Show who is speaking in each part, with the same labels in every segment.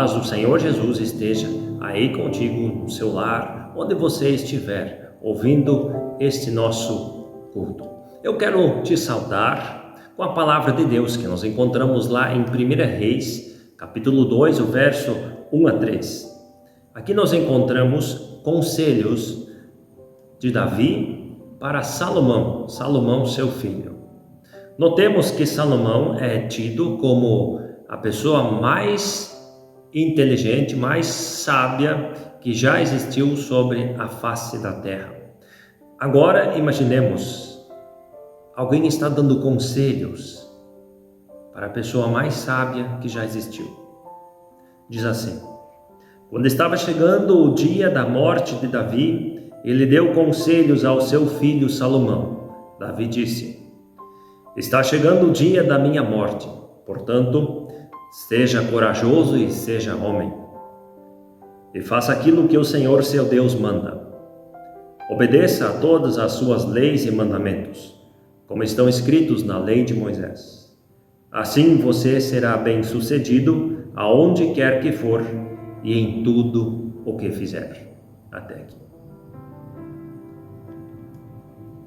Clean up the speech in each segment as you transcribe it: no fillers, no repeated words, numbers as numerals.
Speaker 1: paz do Senhor Jesus esteja aí contigo, no seu lar, onde você estiver, ouvindo este nosso culto. Eu quero te saudar com a palavra de Deus que nós encontramos lá em 1 Reis, capítulo 2, o verso 1 a 3. Aqui nós encontramos conselhos de Davi para Salomão, seu filho. Notemos que Salomão é tido como a pessoa mais inteligente, mais sábia que já existiu sobre a face da terra. Agora imaginemos, alguém está dando conselhos para a pessoa mais sábia que já existiu. Diz assim: quando estava chegando o dia da morte de Davi, ele deu conselhos ao seu filho Salomão. Davi disse: está chegando o dia da minha morte, portanto, seja corajoso e seja homem, e faça aquilo que o Senhor seu Deus manda. Obedeça a todas as suas leis e mandamentos, como estão escritos na lei de Moisés. Assim você será bem-sucedido aonde quer que for e em tudo o que fizer. Até aqui.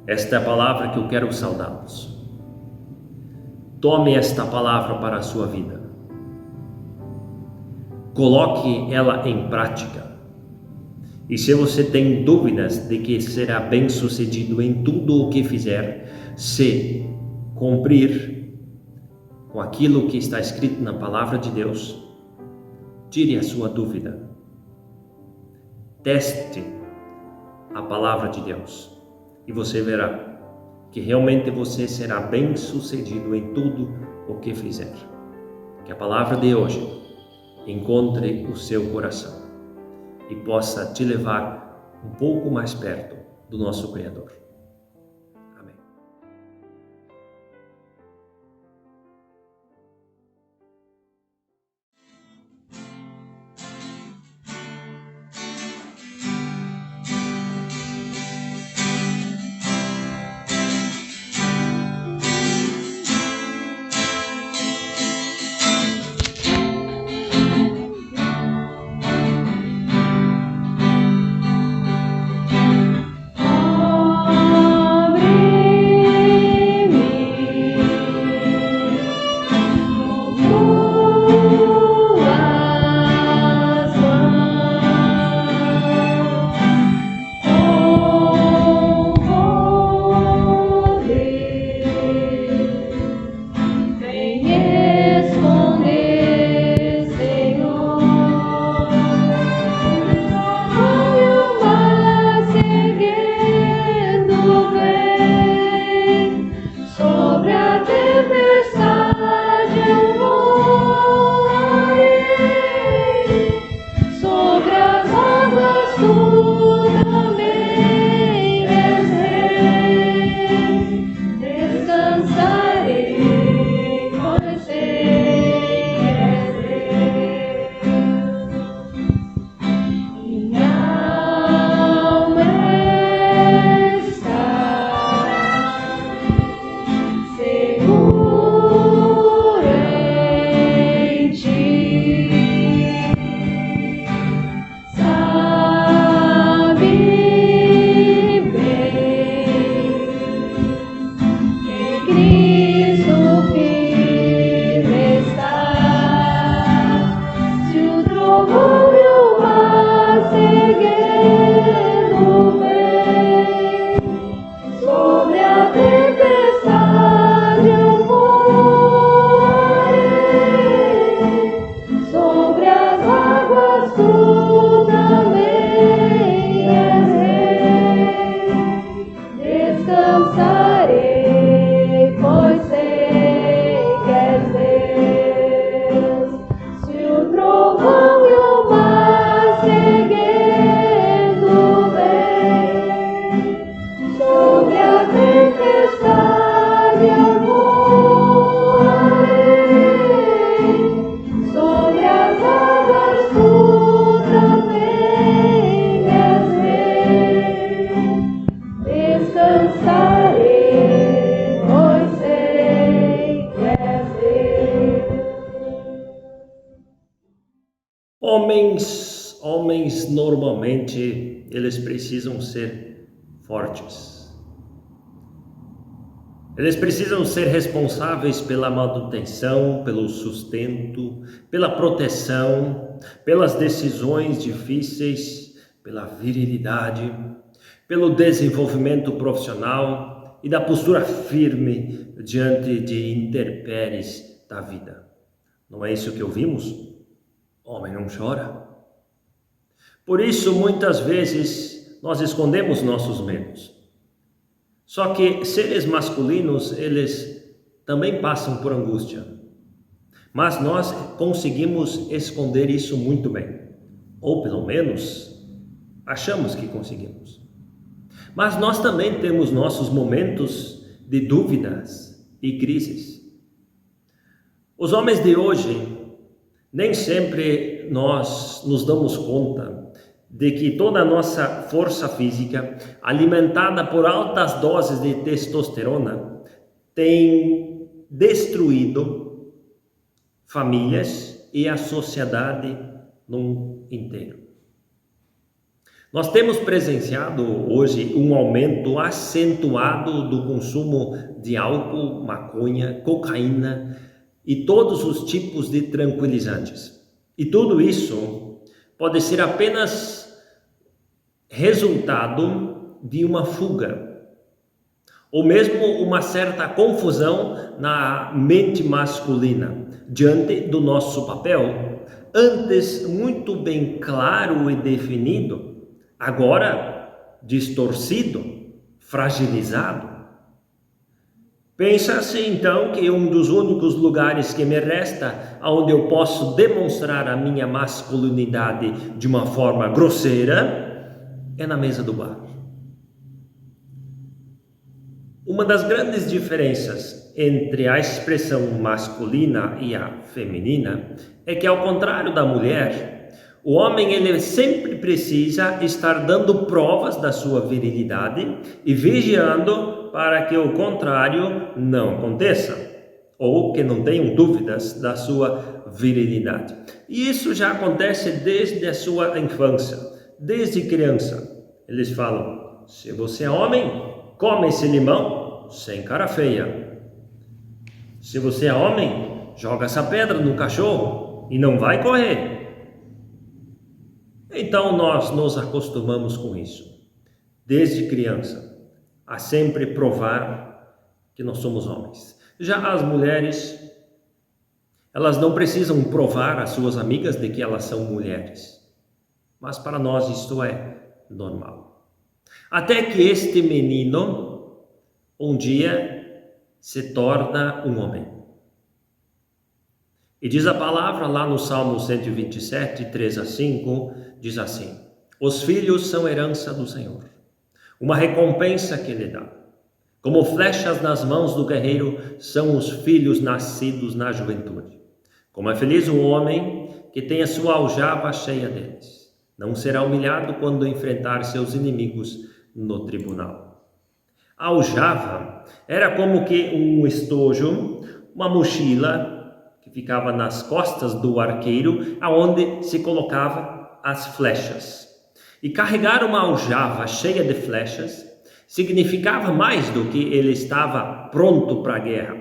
Speaker 1: Esta é a palavra que eu quero saudá-los. Tome esta palavra para a sua vida. Coloque ela em prática. E se você tem dúvidas de que será bem-sucedido em tudo o que fizer, se cumprir com aquilo que está escrito na palavra de Deus, tire a sua dúvida. Teste a palavra de Deus e você verá que realmente você será bem-sucedido em tudo o que fizer. Que a palavra de hoje encontre o seu coração e possa te levar um pouco mais perto do nosso Criador. Amém. homens normalmente eles precisam ser fortes. Eles precisam ser responsáveis pela manutenção, pelo sustento, pela proteção, pelas decisões difíceis, pela virilidade, pelo desenvolvimento profissional e da postura firme diante de intempéries da vida. Não é isso que ouvimos? Homem não chora. Por isso, muitas vezes, nós escondemos nossos medos. Só que seres masculinos, eles também passam por angústia. Mas nós conseguimos esconder isso muito bem. Ou pelo menos, achamos que conseguimos. Mas nós também temos nossos momentos de dúvidas e crises. Os homens de hoje, nem sempre nós nos damos conta de que toda a nossa força física, alimentada por altas doses de testosterona, tem destruído famílias e a sociedade no inteiro. Nós temos presenciado hoje um aumento acentuado do consumo de álcool, maconha, cocaína e todos os tipos de tranquilizantes. E tudo isso pode ser apenas resultado de uma fuga, ou mesmo uma certa confusão na mente masculina diante do nosso papel, antes muito bem claro e definido, agora distorcido, fragilizado. Pensa-se então que um dos únicos lugares que me resta onde eu posso demonstrar a minha masculinidade de uma forma grosseira é na mesa do bar. Uma das grandes diferenças entre a expressão masculina e a feminina é que, ao contrário da mulher, o homem ele sempre precisa estar dando provas da sua virilidade e vigiando para que o contrário não aconteça, ou que não tenham dúvidas da sua virilidade. E isso já acontece desde a sua infância. Desde criança, eles falam: se você é homem, come esse limão sem cara feia. Se você é homem, joga essa pedra no cachorro e não vai correr. Então nós nos acostumamos com isso, desde criança, a sempre provar que nós somos homens. Já as mulheres, elas não precisam provar às suas amigas de que elas são mulheres. Mas para nós isto é normal. Até que este menino, um dia, se torna um homem. E diz a palavra lá no Salmo 127, 3 a 5, diz assim: os filhos são herança do Senhor, uma recompensa que Ele dá. Como flechas nas mãos do guerreiro são os filhos nascidos na juventude. Como é feliz o homem que tem a sua aljava cheia deles. Não será humilhado quando enfrentar seus inimigos no tribunal. A aljava era como que um estojo, uma mochila que ficava nas costas do arqueiro, aonde se colocava as flechas. E carregar uma aljava cheia de flechas significava mais do que ele estava pronto para a guerra.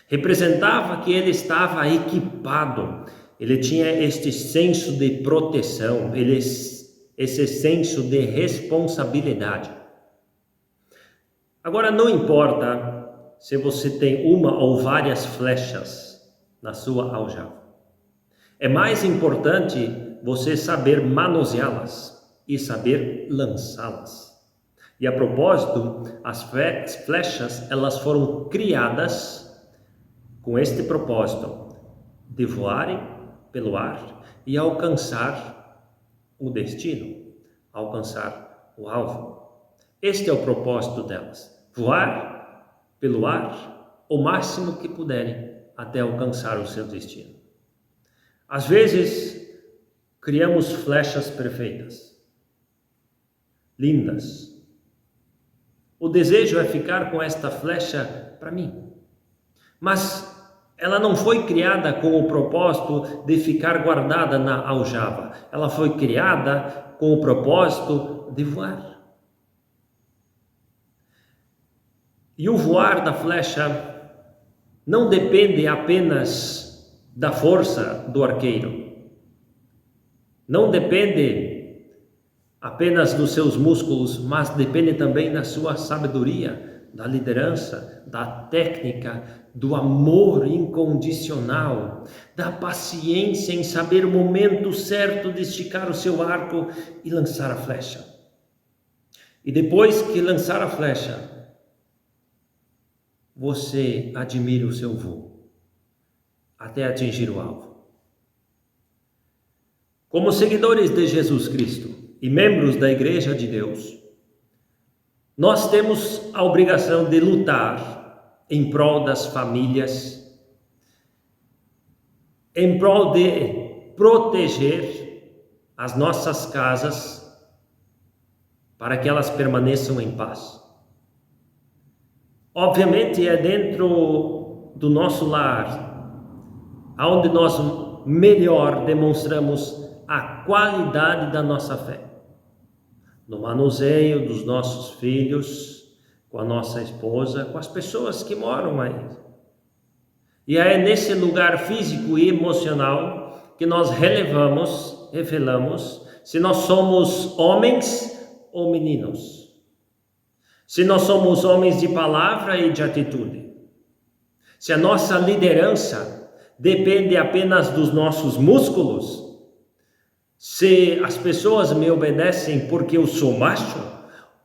Speaker 1: Representava que ele estava equipado. Ele tinha este senso de proteção, esse senso de responsabilidade. Agora, não importa se você tem uma ou várias flechas na sua aljava. É mais importante você saber manuseá-las e saber lançá-las. E a propósito, as flechas, elas foram criadas com este propósito de voarem pelo ar e alcançar o destino, alcançar o alvo. Este é o propósito delas: voar pelo ar o máximo que puderem até alcançar o seu destino. Às vezes, criamos flechas perfeitas, lindas. O desejo é ficar com esta flecha para mim. Mas Ela não foi criada com o propósito de ficar guardada na aljava. Ela foi criada com o propósito de voar. E o voar da flecha não depende apenas da força do arqueiro. Não depende apenas dos seus músculos, mas depende também da sua sabedoria, da liderança, da técnica, do amor incondicional, da paciência em saber o momento certo de esticar o seu arco e lançar a flecha. E depois que lançar a flecha, você admira o seu voo até atingir o alvo. Como seguidores de Jesus Cristo e membros da Igreja de Deus, nós temos a obrigação de lutar em prol das famílias, em prol de proteger as nossas casas para que elas permaneçam em paz. Obviamente é dentro do nosso lar onde nós melhor demonstramos a qualidade da nossa fé. No manuseio dos nossos filhos, com a nossa esposa, com as pessoas que moram aí. E é nesse lugar físico e emocional que nós revelamos se nós somos homens ou meninos. Se nós somos homens de palavra e de atitude. Se a nossa liderança depende apenas dos nossos músculos, se as pessoas me obedecem porque eu sou macho,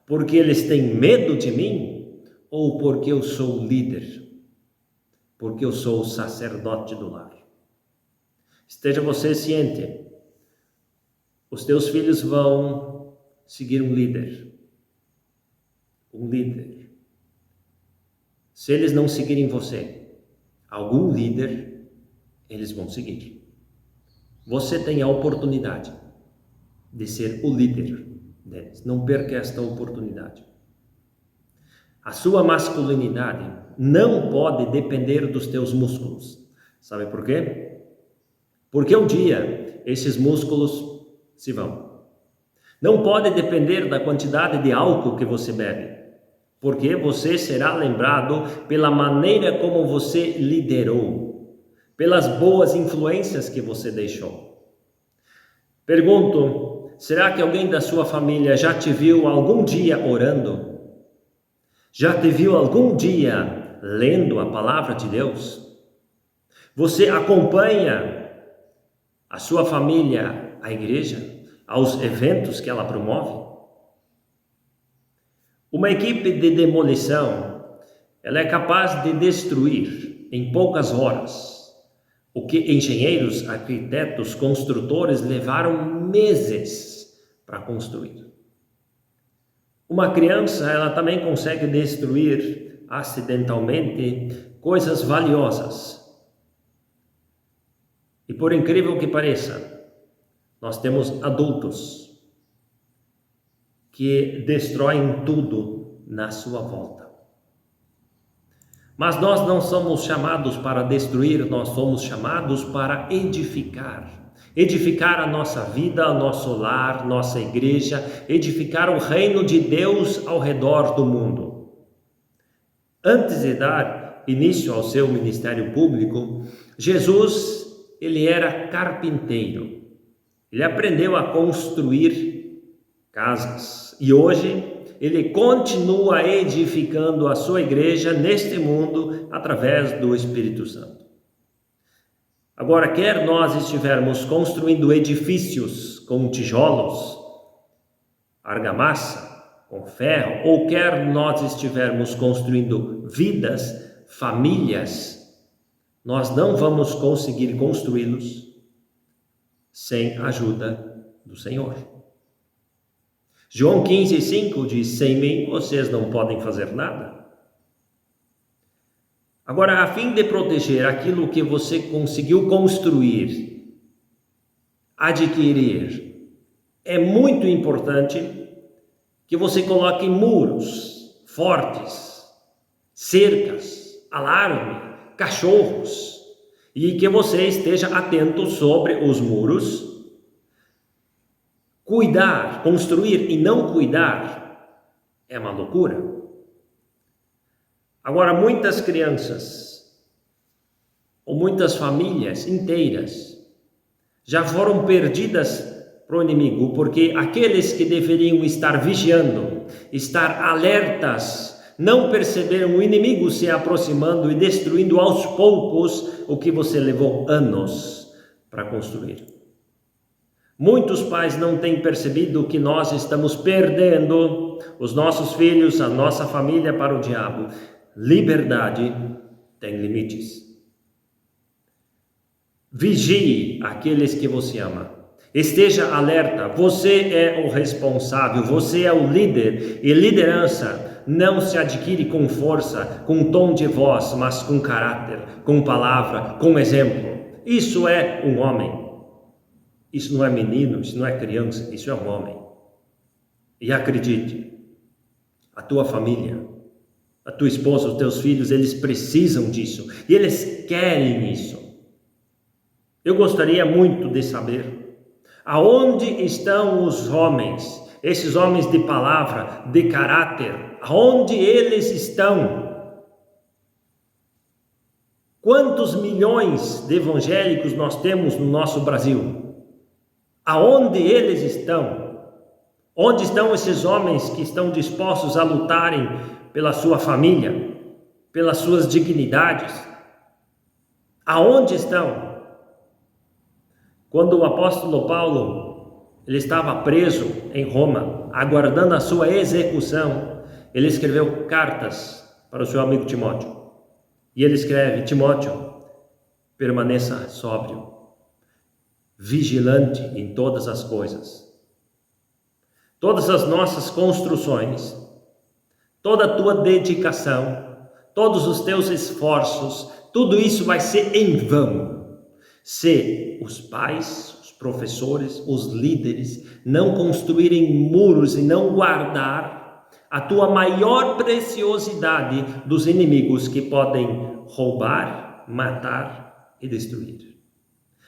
Speaker 1: porque eles têm medo de mim, ou porque eu sou líder, porque eu sou o sacerdote do lar. Esteja você ciente, os teus filhos vão seguir um líder. Um líder. Se eles não seguirem você, algum líder, eles vão seguir. Você tem a oportunidade de ser o líder deles. Não perca esta oportunidade. A sua masculinidade não pode depender dos teus músculos. Sabe por quê? Porque um dia esses músculos se vão. Não pode depender da quantidade de álcool que você bebe. Porque você será lembrado pela maneira como você liderou, pelas boas influências que você deixou. Pergunto, será que alguém da sua família já te viu algum dia orando? Já te viu algum dia lendo a palavra de Deus? Você acompanha a sua família à igreja, aos eventos que ela promove? Uma equipe de demolição, ela é capaz de destruir em poucas horas o que engenheiros, arquitetos, construtores levaram meses para construir. Uma criança, ela também consegue destruir acidentalmente coisas valiosas. E por incrível que pareça, nós temos adultos que destroem tudo na sua volta. Mas nós não somos chamados para destruir, nós somos chamados para edificar. Edificar a nossa vida, o nosso lar, nossa igreja, edificar o reino de Deus ao redor do mundo. Antes de dar início ao seu ministério público, Jesus, ele era carpinteiro. Ele aprendeu a construir casas. E hoje ele continua edificando a sua igreja neste mundo através do Espírito Santo. Agora, quer nós estivermos construindo edifícios com tijolos, argamassa, com ferro, ou quer nós estivermos construindo vidas, famílias, nós não vamos conseguir construí-los sem a ajuda do Senhor. João 15,5 diz, sem mim vocês não podem fazer nada. Agora, a fim de proteger aquilo que você conseguiu construir, adquirir, é muito importante que você coloque muros fortes, cercas, alarme, cachorros, E que você esteja atento sobre os muros. Cuidar, construir e não cuidar é uma loucura. Agora, muitas crianças ou muitas famílias inteiras já foram perdidas para o inimigo, porque aqueles que deveriam estar vigiando, estar alertas, não perceberam o inimigo se aproximando e destruindo aos poucos o que você levou anos para construir. Muitos pais não têm percebido que nós estamos perdendo os nossos filhos, a nossa família para o diabo. Liberdade tem limites. Vigie aqueles que você ama. Esteja alerta. Você é o responsável, você é o líder. E liderança não se adquire com força, com tom de voz, mas com caráter, com palavra, com exemplo. Isso é um homem. Isso não é menino, isso não é criança, isso é um homem. E acredite, a tua família, a tua esposa, os teus filhos, eles precisam disso. E eles querem isso. Eu gostaria muito de saber aonde estão os homens, esses homens de palavra, de caráter, aonde eles estão? Quantos milhões de evangélicos nós temos no nosso Brasil? Aonde eles estão? Onde estão esses homens que estão dispostos a lutarem pela sua família, pelas suas dignidades? Aonde estão? Quando o apóstolo Paulo ele estava preso em Roma, aguardando a sua execução, ele escreveu cartas para o seu amigo Timóteo. E ele escreve: Timóteo, permaneça sóbrio, vigilante em todas as coisas. Todas as nossas construções, toda a tua dedicação, todos os teus esforços, tudo isso vai ser em vão se os pais, os professores, os líderes não construírem muros e não guardar a tua maior preciosidade dos inimigos que podem roubar, matar e destruir.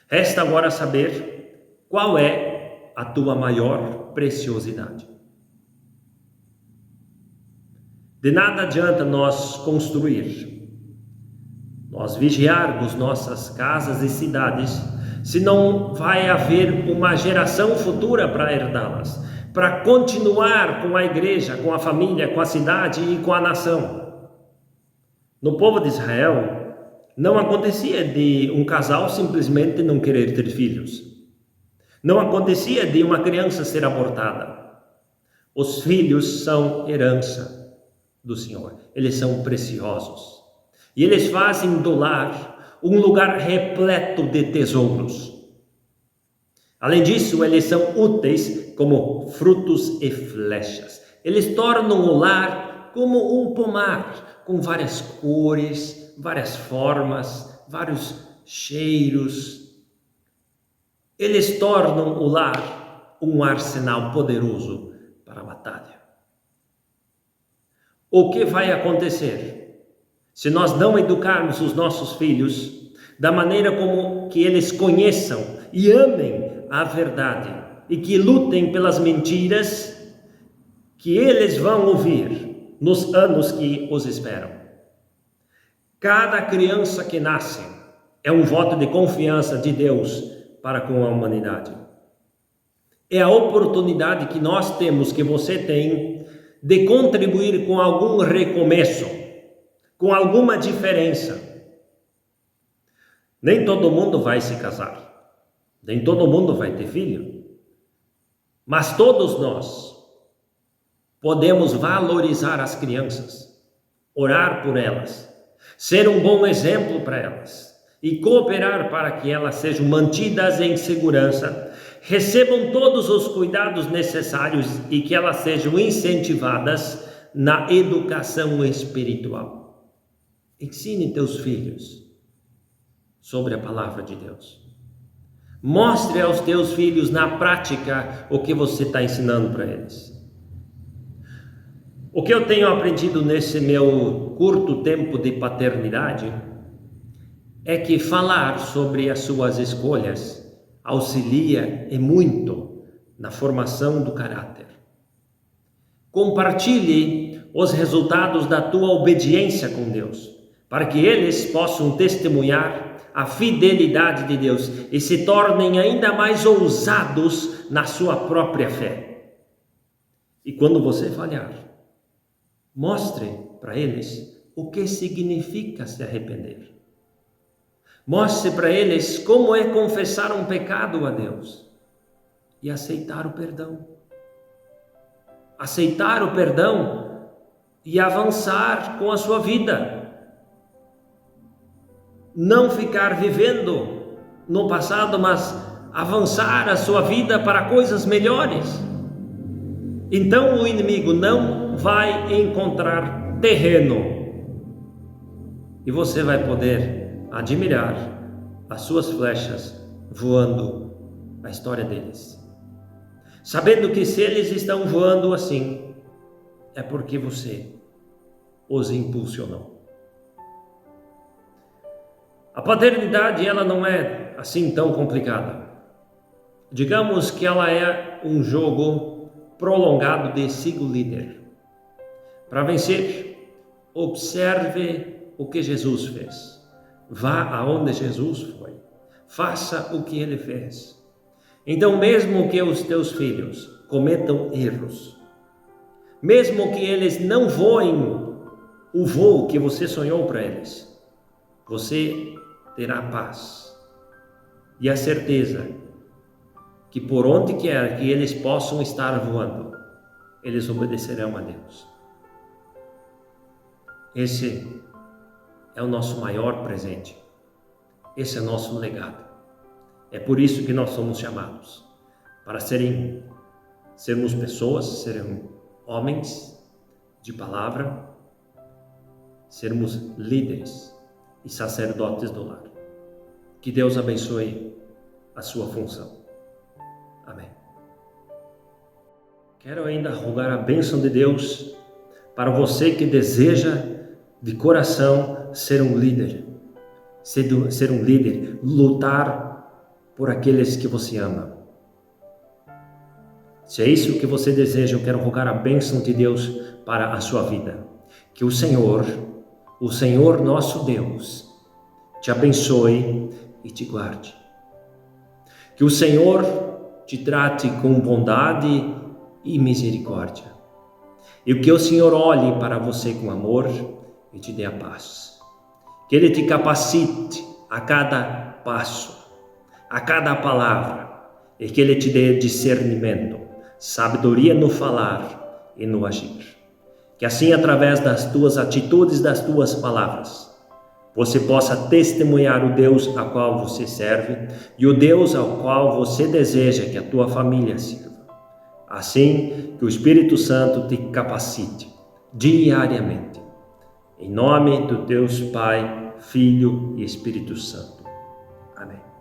Speaker 1: Resta agora saber qual é a tua maior preciosidade. De nada adianta nós construir, nós vigiarmos nossas casas e cidades, se não vai haver uma geração futura para herdá-las, para continuar com a igreja, com a família, com a cidade e com a nação. No povo de Israel, não acontecia de um casal simplesmente não querer ter filhos. Não acontecia de uma criança ser abortada. Os filhos são herança do Senhor. Eles são preciosos. E eles fazem do lar um lugar repleto de tesouros. Além disso, eles são úteis como frutos e flechas. Eles tornam o lar como um pomar, com várias cores, várias formas, vários cheiros. Eles tornam o lar um arsenal poderoso para a batalha. O que vai acontecer se nós não educarmos os nossos filhos da maneira como que eles conheçam e amem a verdade e que lutem pelas mentiras que eles vão ouvir nos anos que os esperam? Cada criança que nasce é um voto de confiança de Deus para com a humanidade. É a oportunidade que nós temos, que você tem, de contribuir com algum recomeço, com alguma diferença. Nem todo mundo vai se casar, nem todo mundo vai ter filho, mas todos nós podemos valorizar as crianças, orar por elas, ser um bom exemplo para elas e cooperar para que elas sejam mantidas em segurança, recebam todos os cuidados necessários e que elas sejam incentivadas na educação espiritual. Ensine teus filhos sobre a palavra de Deus. Mostre aos teus filhos na prática o que você está ensinando para eles. O que eu tenho aprendido nesse meu curto tempo de paternidade é que falar sobre as suas escolhas auxilia e muito na formação do caráter. Compartilhe os resultados da tua obediência com Deus, para que eles possam testemunhar a fidelidade de Deus e se tornem ainda mais ousados na sua própria fé. E quando você falhar, mostre para eles o que significa se arrepender. Mostre para eles como é confessar um pecado a Deus e aceitar o perdão. Aceitar o perdão e avançar com a sua vida. Não ficar vivendo no passado, mas avançar a sua vida para coisas melhores. Então o inimigo não vai encontrar terreno e você vai poder admirar as suas flechas voando na história deles. Sabendo que se eles estão voando assim, é porque você os impulsionou. A paternidade, ela não é assim tão complicada. Digamos que ela é um jogo prolongado de siga o líder. Para vencer, observe o que Jesus fez. Vá aonde Jesus foi. Faça o que ele fez. Então, mesmo que os teus filhos cometam erros, mesmo que eles não voem o voo que você sonhou para eles, você terá paz e a certeza que por onde quer que eles possam estar voando, eles obedecerão a Deus. Esse é o nosso maior presente. Esse é o nosso legado. É por isso que nós somos chamados para sermos pessoas, sermos homens de palavra, sermos líderes e sacerdotes do lar. Que Deus abençoe a sua função. Amém. Quero ainda rogar a bênção de Deus para você que deseja de coração ser um líder, lutar por aqueles que você ama. Se é isso que você deseja, eu quero rogar a bênção de Deus para a sua vida. Que o Senhor nosso Deus, te abençoe e te guarde. Que o Senhor te trate com bondade e misericórdia. E que o Senhor olhe para você com amor e te dê a paz. Que Ele te capacite a cada passo, a cada palavra, e que Ele te dê discernimento, sabedoria no falar e no agir. Que assim, através das tuas atitudes, das tuas palavras, você possa testemunhar o Deus a qual você serve e o Deus ao qual você deseja que a tua família sirva. Assim, que o Espírito Santo te capacite diariamente. Em nome do Deus Pai, Filho e Espírito Santo. Amém.